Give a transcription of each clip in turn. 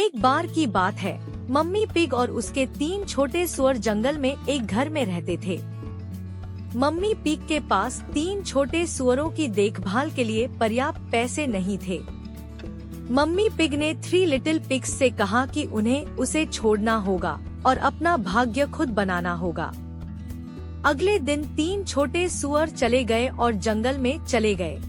एक बार की बात है, मम्मी पिग और उसके 3 छोटे सुअर जंगल में एक घर में रहते थे। मम्मी पिग के पास 3 छोटे सुअरों की देखभाल के लिए पर्याप्त पैसे नहीं थे। मम्मी पिग ने 3 लिटिल पिग्स से कहा कि उन्हें उसे छोड़ना होगा और अपना भाग्य खुद बनाना होगा। अगले दिन 3 छोटे सुअर चले गए और जंगल में चले गए।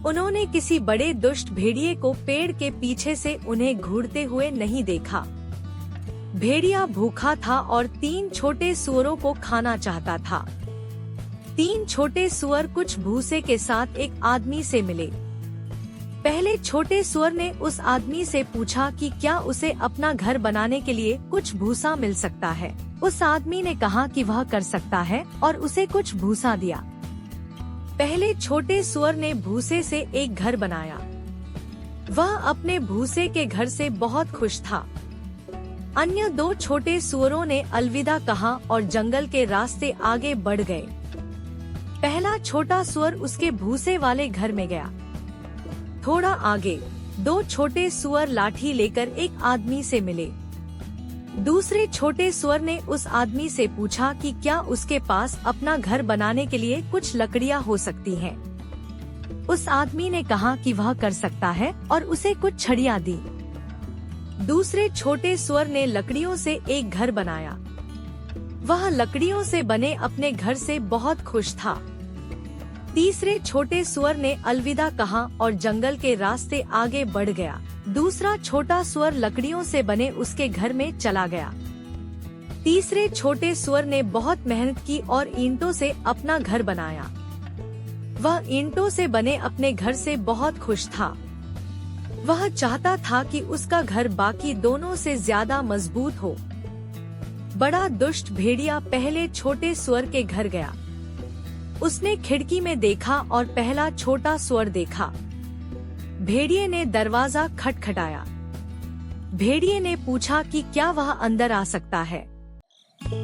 उन्होंने किसी बड़े दुष्ट भेड़िए को पेड़ के पीछे से उन्हें घूरते हुए नहीं देखा। भेड़िया भूखा था और 3 छोटे सुअरों को खाना चाहता था। 3 छोटे सुअर कुछ भूसे के साथ एक आदमी से मिले। पहले छोटे सुअर ने उस आदमी से पूछा कि क्या उसे अपना घर बनाने के लिए कुछ भूसा मिल सकता है। उस आदमी ने कहा कि वह कर सकता है और उसे कुछ भूसा दिया। पहले छोटे सुअर ने भूसे से एक घर बनाया। वह अपने भूसे के घर से बहुत खुश था। अन्य 2 छोटे सुअरों ने अलविदा कहा और जंगल के रास्ते आगे बढ़ गए। पहला छोटा सुअर उसके भूसे वाले घर में गया। थोड़ा आगे 2 छोटे सुअर लाठी लेकर एक आदमी से मिले। दूसरे छोटे सुअर ने उस आदमी से पूछा कि क्या उसके पास अपना घर बनाने के लिए कुछ लकड़ियां हो सकती हैं। उस आदमी ने कहा कि वह कर सकता है और उसे कुछ छड़ियां दी। दूसरे छोटे सुअर ने लकड़ियों से एक घर बनाया। वह लकड़ियों से बने अपने घर से बहुत खुश था। तीसरे छोटे सुअर ने अलविदा कहा और जंगल के रास्ते आगे बढ़ गया। दूसरा छोटा सुअर लकड़ियों से बने उसके घर में चला गया। तीसरे छोटे सुअर ने बहुत मेहनत की और ईंटों से अपना घर बनाया। वह ईंटों से बने अपने घर से बहुत खुश था। वह चाहता था कि उसका घर बाकी दोनों से ज्यादा मजबूत हो। बड़ा दुष्ट भेड़िया पहले छोटे सुअर के घर गया। उसने खिड़की में देखा और पहला छोटा सुअर देखा। भेड़िए ने दरवाजा खटखटाया। भेड़िए ने पूछा कि क्या वह अंदर आ सकता है,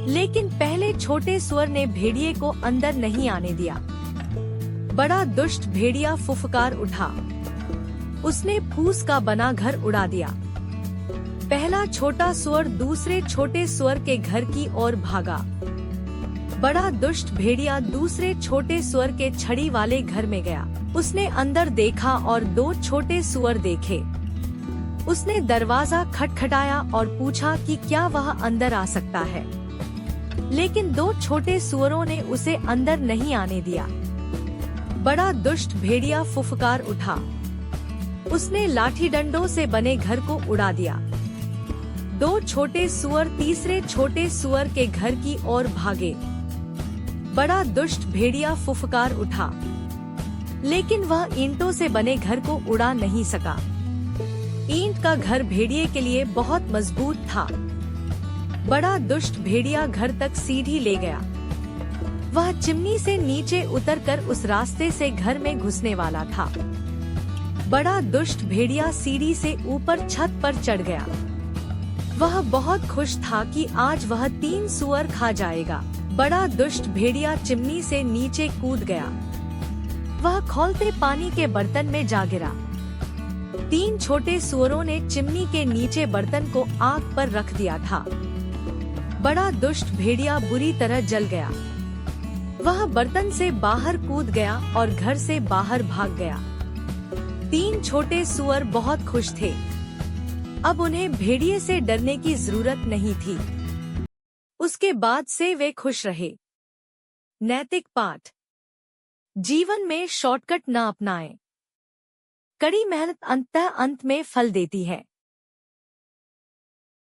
लेकिन पहले छोटे सुअर ने भेड़िए को अंदर नहीं आने दिया। बड़ा दुष्ट भेड़िया फुफकार उठा। उसने फूस का बना घर उड़ा दिया। पहला छोटा सुअर दूसरे छोटे सुअर के घर की ओर भागा। बड़ा दुष्ट भेड़िया दूसरे छोटे सुअर के छड़ी वाले घर में गया। उसने अंदर देखा और 2 छोटे सुअर देखे। उसने दरवाजा खटखटाया और पूछा कि क्या वह अंदर आ सकता है, लेकिन 2 छोटे सुअरों ने उसे अंदर नहीं आने दिया। बड़ा दुष्ट भेड़िया फुफकार उठा। उसने लाठी डंडों से बने घर को उड़ा दिया। 2 छोटे सुअर तीसरे छोटे सुअर के घर की ओर भागे। बड़ा दुष्ट भेड़िया फुफकार उठा, लेकिन वह ईंटों से बने घर को उड़ा नहीं सका। ईंट का घर भेड़िए के लिए बहुत मजबूत था। बड़ा दुष्ट भेड़िया घर तक सीढ़ी ले गया। वह चिमनी से नीचे उतरकर उस रास्ते से घर में घुसने वाला था। बड़ा दुष्ट भेड़िया सीढ़ी से ऊपर छत पर चढ़ गया। वह बहुत खुश था कि आज वह 3 सुअर खा जाएगा। बड़ा दुष्ट भेड़िया चिमनी से नीचे कूद गया। वह खौलते पानी के बर्तन में जा गिरा। 3 छोटे सुअरों ने चिमनी के नीचे बर्तन को आग पर रख दिया था। बड़ा दुष्ट भेड़िया बुरी तरह जल गया। वह बर्तन से बाहर कूद गया और घर से बाहर भाग गया। 3 छोटे सुअर बहुत खुश थे। अब उन्हें भेड़िए से डरने की जरूरत नहीं थी। उसके बाद से वे खुश रहे। नैतिक पाठ: जीवन में शॉर्टकट न अपनाएं। कड़ी मेहनत अंत में फल देती है।